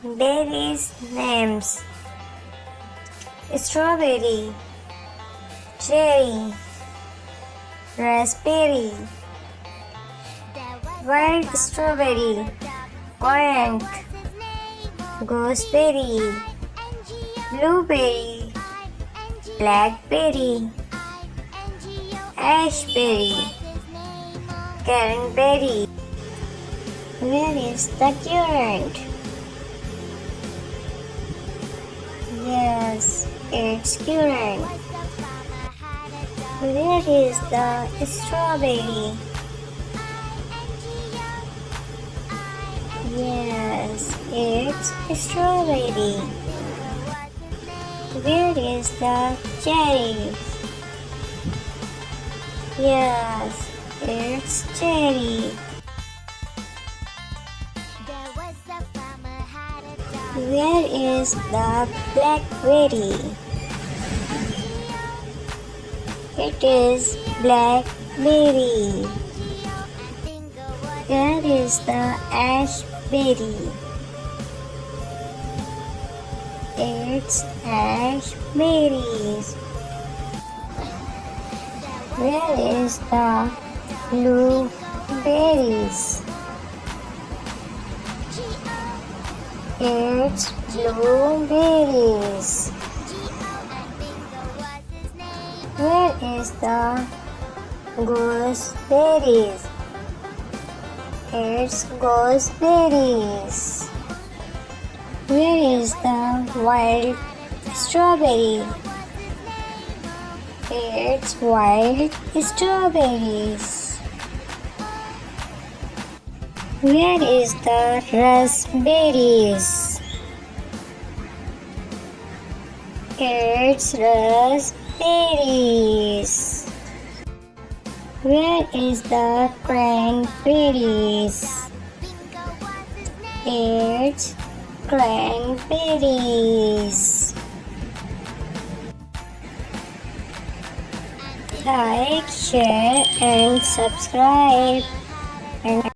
Berries names: strawberry, cherry, raspberry, wild strawberry, currant, gooseberry, blueberry, blackberry, ashberry, cranberry. Where is the currant? Yes, it's currant. Where is the strawberry? Yes, it's strawberry. Where is the cherry? Yes, it's cherry. Where is the blackberry? It is blackberry. Where is the ashberry? It's ashberries. Where is the blueberries? It's blueberries. Where is the gooseberries? It's gooseberries. Where is the wild strawberry? It's wild strawberries. Where is the raspberries? It's raspberries. Where is the cranberries? It's cranberries. Like, share and subscribe. And